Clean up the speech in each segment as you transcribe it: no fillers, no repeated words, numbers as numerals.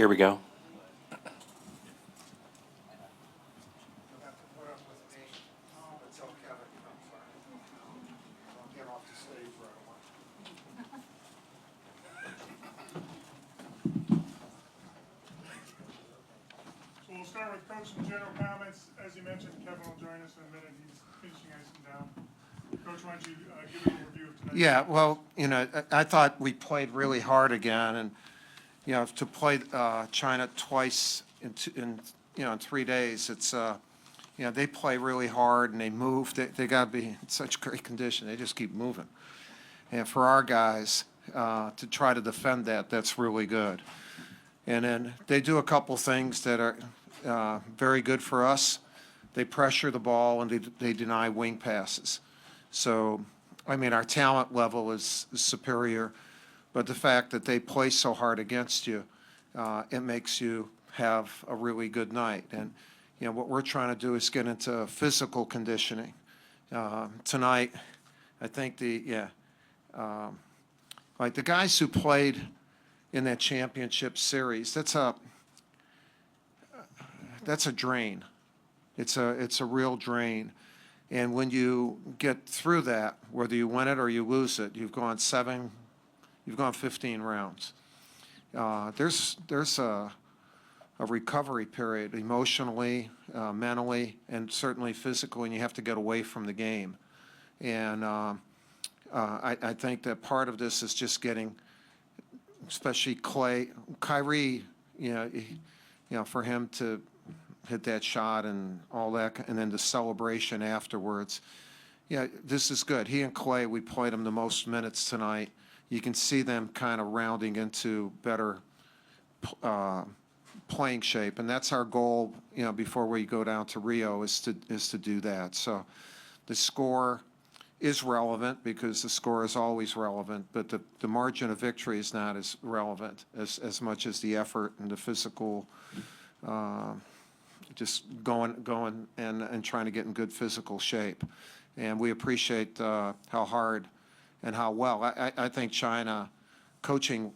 Here we go. We'll start with Coach and general comments. As you mentioned, Kevin will join us in a minute. He's finishing icing down. Coach, why don't you give an overview of tonight? Yeah, well, I thought we played really hard again, and to play China twice in 3 days, it's they play really hard and they move. They got to be in such great condition. They just keep moving, and for our guys to try to defend that's really good. And then they do a couple things that are very good for us. They pressure the ball and they deny wing passes. So, I mean, our talent level is superior, but the fact that they play so hard against you, it makes you have a really good night. And, what we're trying to do is get into physical conditioning. Tonight, I think like the guys who played in that championship series, that's a drain. It's a real drain. And when you get through that, whether you win it or you lose it, you've gone 15 rounds. There's a recovery period emotionally, mentally, and certainly physically, and you have to get away from the game. And I think that part of this is just getting, especially Kyrie, for him to hit that shot and all that, and then the celebration afterwards. Yeah, this is good. He and Clay, we played them the most minutes tonight. You can see them kind of rounding into better playing shape, and that's our goal. Before we go down to Rio, is to do that. So, the score is relevant because the score is always relevant, but the margin of victory is not as relevant as much as the effort and the physical. Just going and trying to get in good physical shape. And we appreciate how hard and how well. I think China coaching,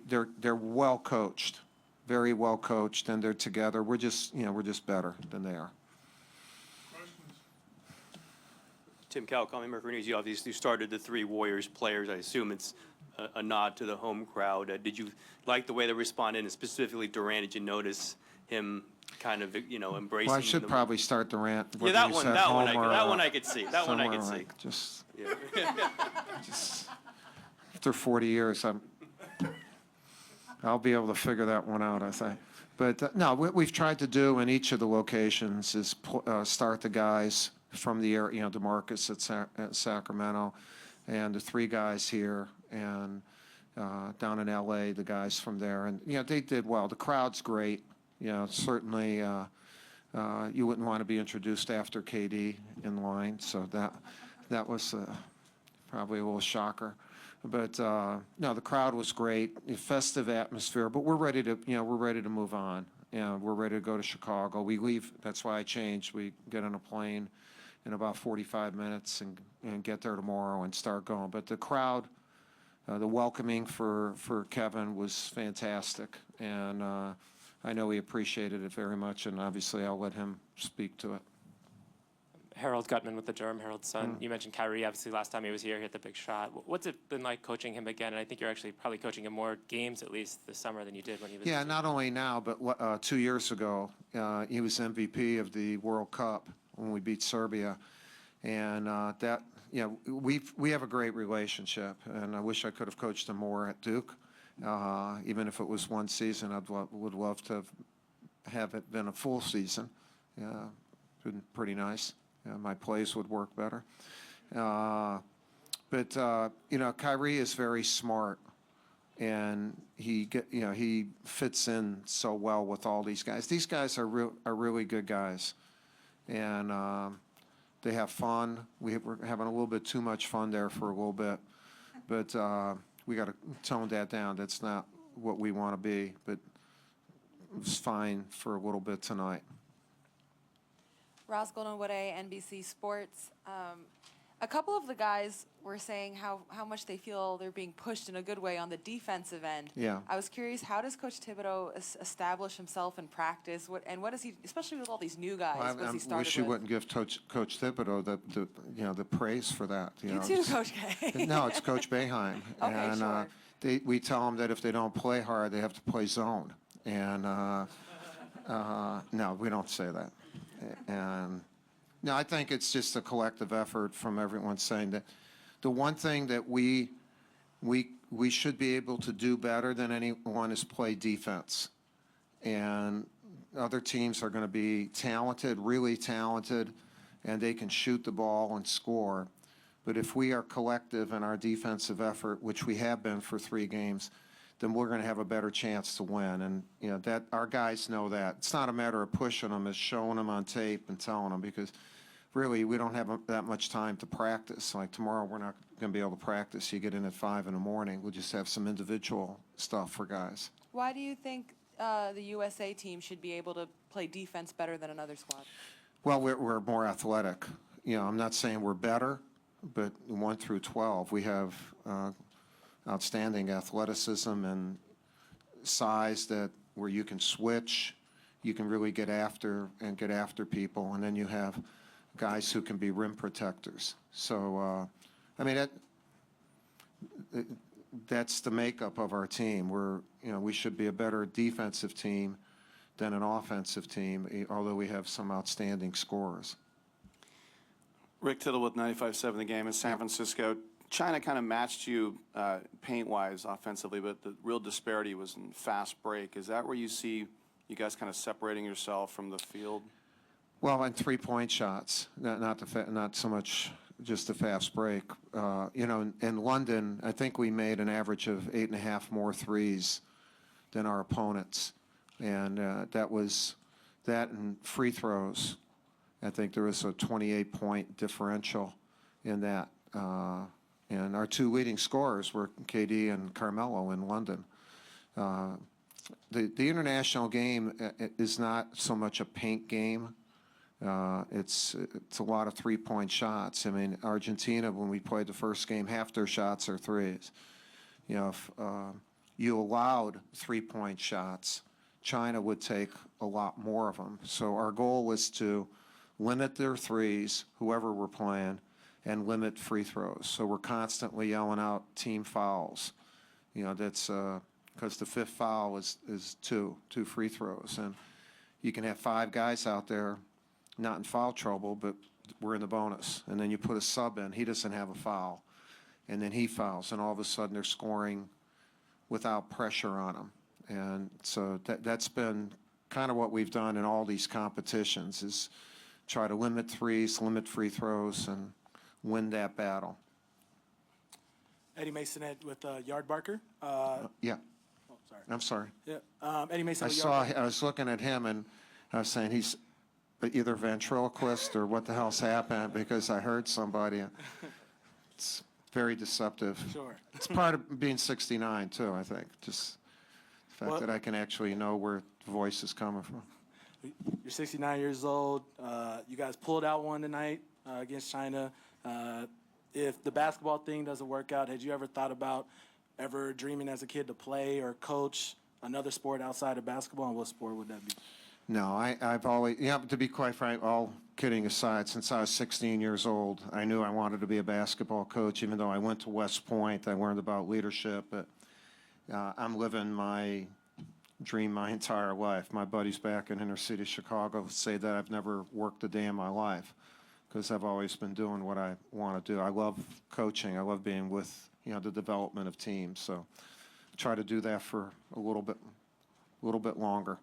they're well coached, very well coached, and they're together. We're just better than they are. Tim Cal, calling Mercury News. You obviously started the three Warriors players. I assume it's a nod to the home crowd. Did you like the way they responded, and specifically Durant? Did you notice him kind of embracing? Well, I should probably start Durant. Yeah, that one I could see. That one I could see. Just, yeah. just after 40 years, I'll be able to figure that one out, I think. But no, what we've tried to do in each of the locations is start the guys from the area, DeMarcus at Sacramento, and the three guys here, and down in L.A., the guys from there. And, they did well. The crowd's great. Certainly you wouldn't want to be introduced after KD in line, so that was probably a little shocker. But no, the crowd was great, a festive atmosphere. But we're ready to move on. We're ready to go to Chicago. We leave. That's why I changed. We get on a plane in about 45 minutes and get there tomorrow and start going. But the crowd, the welcoming for Kevin was fantastic, and I know he appreciated it very much, and obviously I'll let him speak to it. Harold Gutman with the Durham Herald Sun. You mentioned Kyrie, obviously last time he was here, he hit the big shot. What's it been like coaching him again? And I think you're actually probably coaching him more games, at least this summer, than you did when he was. Yeah, not only now, but 2 years ago, he was MVP of the World Cup when we beat Serbia, and we have a great relationship, and I wish I could have coached him more at Duke. Even if it was one season, would love to have it been a full season. Been pretty nice. My plays would work better. But Kyrie is very smart, and he fits in so well with all these guys. These guys are really good guys, and they have fun. We're having a little bit too much fun there for a little bit, but we got to tone that down. That's not what we want to be, but it was fine for a little bit tonight. Ross Goldenwood, NBC Sports. A couple of the guys were saying how much they feel they're being pushed in a good way on the defensive end. Yeah. I was curious, how does Coach Thibodeau establish himself in practice? What does he, especially with all these new guys? Well, what's he I started wish you with? wouldn't give Coach Thibodeau the praise for that. You know, too, it's- Coach K. No, it's Coach Boeheim. Okay, And sure. we tell them that if they don't play hard, they have to play zone. And no, we don't say that. And no, I think it's just a collective effort from everyone saying that the one thing that we should be able to do better than anyone is play defense. And other teams are going to be talented, really talented, and they can shoot the ball and score. But if we are collective in our defensive effort, which we have been for 3 games, then we're going to have a better chance to win. And that our guys know that. It's not a matter of pushing them; it's showing them on tape and telling them, because really we don't have that much time to practice. Like tomorrow, we're not going to be able to practice. You get in at 5 in the morning. We'll just have some individual stuff for guys. Why do you think the USA team should be able to play defense better than another squad? Well, we're more athletic. I'm not saying we're better, but 1 through 12, we have outstanding athleticism and size that where you can switch, you can really get after people, and then you have guys who can be rim protectors. So, I mean, that's the makeup of our team. We should be a better defensive team than an offensive team, although we have some outstanding scorers. Rick Tittle with 95.7 The Game in San Francisco. China kind of matched you paint-wise offensively, but the real disparity was in fast break. Is that where you see you guys kind of separating yourself from the field? Well, and 3-point shots, not so much just the fast break. In London, I think we made an average of 8.5 more threes than our opponents, and that was that and free throws. I think there was a 28-point differential in that. And our 2 leading scorers were KD and Carmelo in London. The international game is not so much a paint game. It's a lot of 3-point shots. I mean, Argentina, when we played the first game, half their shots are threes. If you allowed 3-point shots, China would take a lot more of them. So our goal was to limit their threes, whoever we're playing, and limit free throws. So we're constantly yelling out team fouls. That's because the 5th foul is two free throws. And you can have 5 guys out there not in foul trouble, but we're in the bonus. And then you put a sub in, he doesn't have a foul. And then he fouls, and all of a sudden they're scoring without pressure on them. And so that's been kind of what we've done in all these competitions, is try to limit threes, limit free throws, and win that battle. Eddie Masonette with Yard Barker. Yeah, Oh, sorry. I'm sorry. Yeah. Eddie Mason. I was looking at him, and I was saying he's either ventriloquist or what the hell's happened, because I heard somebody. It's very deceptive. Sure. It's part of being 69 too, I think. Just the fact Well- that I can actually know where the voice is coming from. You're 69 years old. You guys pulled out one tonight against China. If the basketball thing doesn't work out, had you ever thought about ever dreaming as a kid to play or coach another sport outside of basketball, and what sport would that be? No, I've always, to be quite frank, all kidding aside, since I was 16 years old, I knew I wanted to be a basketball coach. Even though I went to West Point, I learned about leadership, but I'm living my dream my entire life. My buddies back in inner city Chicago say that I've never worked a day in my life, because I've always been doing what I want to do. I love coaching. I love being with, the development of teams. So try to do that for a little bit longer.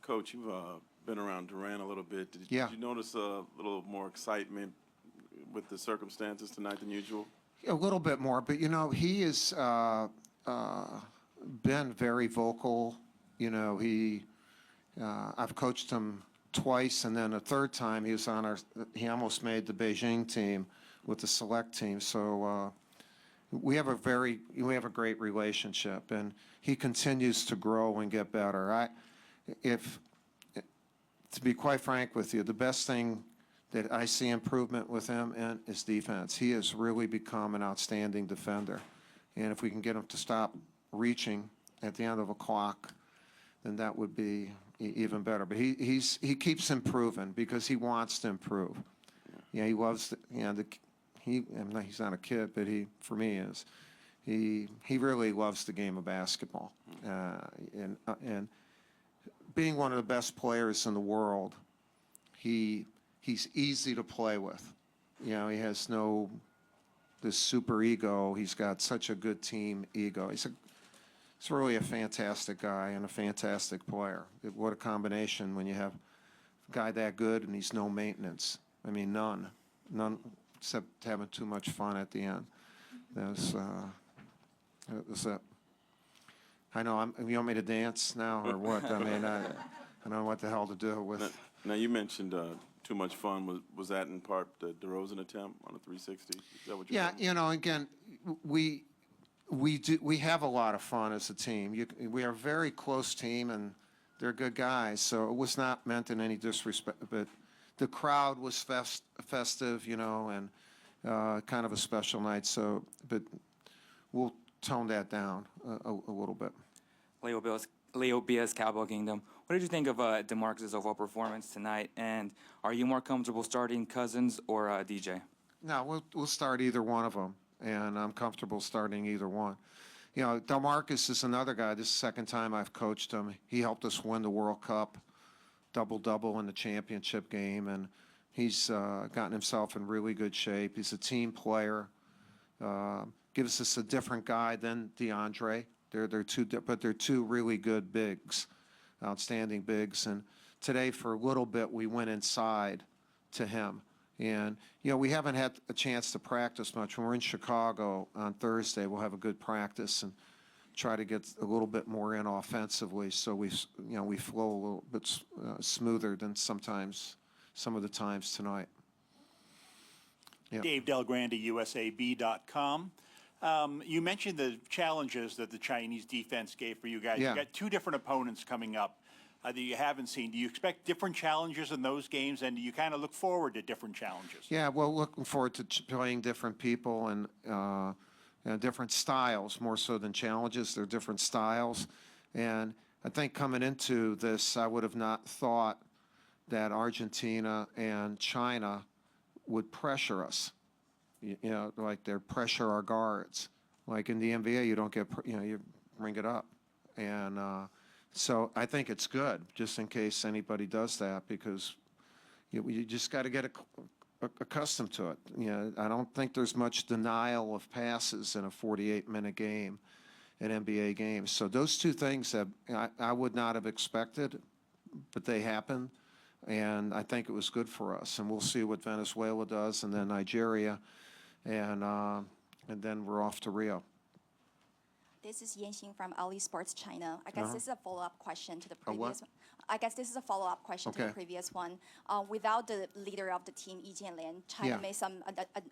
Coach, you've been around Durant a little bit. Did Yeah. you notice a little more excitement with the circumstances tonight than usual? A little bit more, but he has been very vocal. I've coached him twice, and then a third time he was on he almost made the Beijing team with the select team. So we have a great relationship, and he continues to grow and get better. To be quite frank with you, the best thing that I see improvement with him in is defense. He has really become an outstanding defender. And if we can get him to stop reaching at the end of a clock, then that would be even better. But he keeps improving because he wants to improve. Yeah, he loves, he's not a kid, but for me is. He really loves the game of basketball. And being one of the best players in the world, he's easy to play with. He has this super ego. He's got such a good team ego. He's really a fantastic guy and a fantastic player. What a combination when you have a guy that good and he's no maintenance. I mean, none except having too much fun at the end. That was it. I know. You want me to dance now or what? I mean, I don't know what the hell to do with. Now you mentioned too much fun. Was that in part the DeRozan attempt on a 360? Is that what you're saying? Again, we have a lot of fun as a team. We are a very close team, and they're good guys. So it was not meant in any disrespect, but the crowd was festive, and kind of a special night. So, but we'll tone that down a little bit. Leo Bias, Cowboy Kingdom. What did you think of DeMarcus' overall performance tonight? And are you more comfortable starting Cousins or DJ? No, we'll start either one of them, and I'm comfortable starting either one. DeMarcus is another guy. This is the second time I've coached him. He helped us win the World Cup, double-double in the championship game, and he's gotten himself in really good shape. He's a team player. Gives us a different guy than DeAndre. They're two really good bigs, outstanding bigs. And today, for a little bit, we went inside to him. And we haven't had a chance to practice much. When we're in Chicago on Thursday, we'll have a good practice and try to get a little bit more in offensively, so we flow a little bit smoother than some of the times tonight. Yeah. Dave Del Grande, USAB.com. You mentioned the challenges that the Chinese defense gave for you guys. Yeah. You've got two different opponents coming up that you haven't seen. Do you expect different challenges in those games, and do you kind of look forward to different challenges? Yeah, well, looking forward to playing different people and different styles, more so than challenges. They're different styles. And I think coming into this, I would have not thought that Argentina and China would pressure us. Like they pressure our guards. Like in the NBA, you don't get, you bring it up. And so I think it's good, just in case anybody does that, because you just got to get accustomed to it. I don't think there's much denial of passes in a 48-minute game, an NBA game. So those two things that I would not have expected, but they happen. And I think it was good for us. And we'll see what Venezuela does, and then Nigeria. And then we're off to Rio. This is Yanxing from Ali Sports China. I guess this is a follow-up question to the what? previous one. I guess this is a follow-up question to the Okay. previous one. Without the leader of the team, Yi Jianlian, China Yeah. made some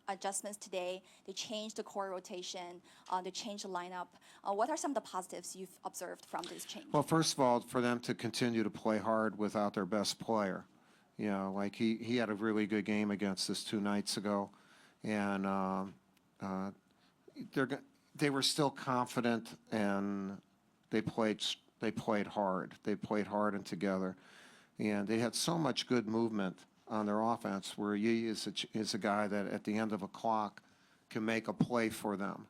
adjustments today. They changed the core rotation. They changed the lineup. What are some of the positives you've observed from this change? Well, first of all, for them to continue to play hard without their best player. Like he had a really good game against us 2 nights ago. And they were still confident, and they played hard. They played hard and together, and they had so much good movement on their offense. Where Yi is a guy that at the end of a clock can make a play for them,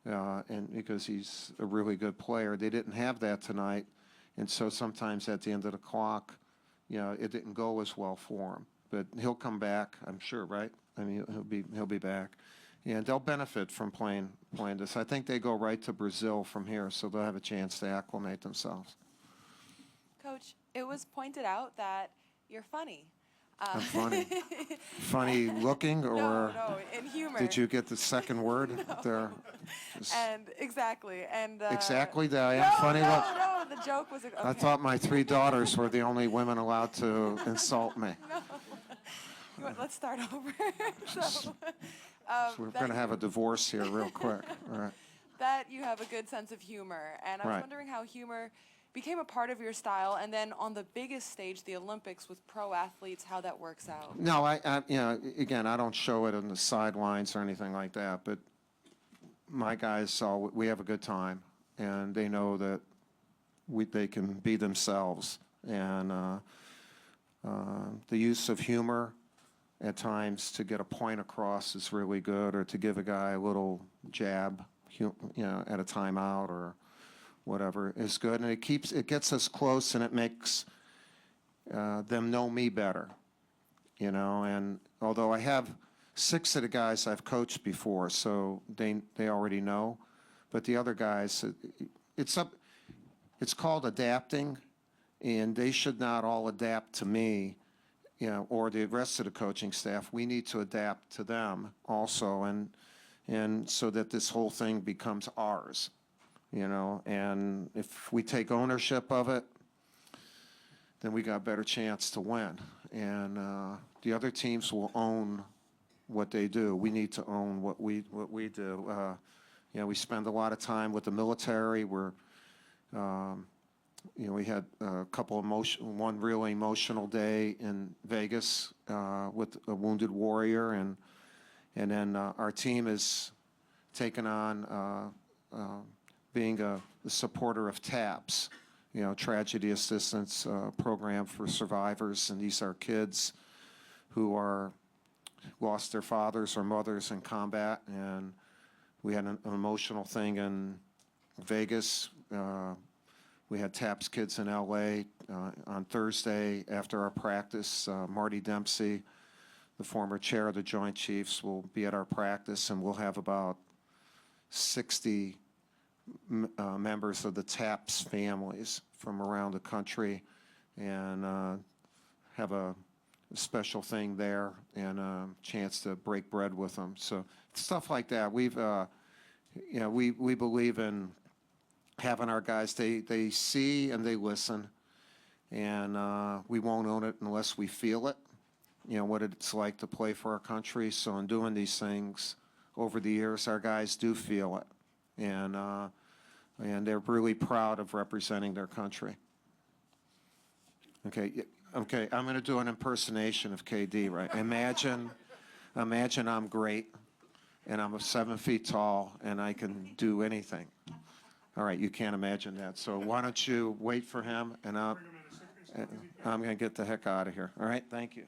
and because he's a really good player. They didn't have that tonight, and so sometimes at the end of the clock, it didn't go as well for him. But he'll come back, I'm sure, right? I mean, he'll be back, and they'll benefit from playing this. I think they go right to Brazil from here, so they'll have a chance to acclimate themselves. Coach, it was pointed out that you're funny. I'm funny. Funny looking, or No, in humor. did you get the second word there? Just And exactly, and exactly that I am funny. Look, No, the joke was. Okay. I thought my 3 daughters were the only women allowed to insult me. Let's start over. So we're going to have a divorce here real quick. All right. That you have a good sense of humor, and I was Right. wondering how humor became a part of your style, and then on the biggest stage, the Olympics, with pro athletes, how that works out? No, again, I don't show it on the sidelines or anything like that, but my guys, we have a good time, and they know that they can be themselves. And the use of humor at times to get a point across is really good, or to give a guy a little jab, at a timeout or whatever is good, and it gets us close, and it makes them know me better, And although I have 6 of the guys I've coached before, so they already know, but the other guys, it's called adapting, and they should not all adapt to me, or the rest of the coaching staff. We need to adapt to them also, and so that this whole thing becomes ours. And if we take ownership of it, then we got a better chance to win. And the other teams will own what they do. We need to own what we do. We spend a lot of time with the military. We had a couple one really emotional day in Vegas with a wounded warrior, and then our team is taken on being a supporter of TAPS, Tragedy Assistance Program for Survivors, and these are kids who lost their fathers or mothers in combat, and we had an emotional thing in Vegas. We had TAPS kids in LA on Thursday after our practice. Marty Dempsey, the former chair of the Joint Chiefs, will be at our practice, and we'll have about 60 members of the TAPS families from around the country, and have a special thing there and a chance to break bread with them. So stuff like that. We believe in having our guys. They see and they listen, and we won't own it unless we feel it. What it's like to play for our country. So in doing these things over the years, our guys do feel it, and they're really proud of representing their country. Okay, I'm going to do an impersonation of KD, right? Imagine I'm great, and I'm 7 feet tall, and I can do anything. All right, you can't imagine that. So why don't you wait for him, and I'm going to get the heck out of here. All right, thank you.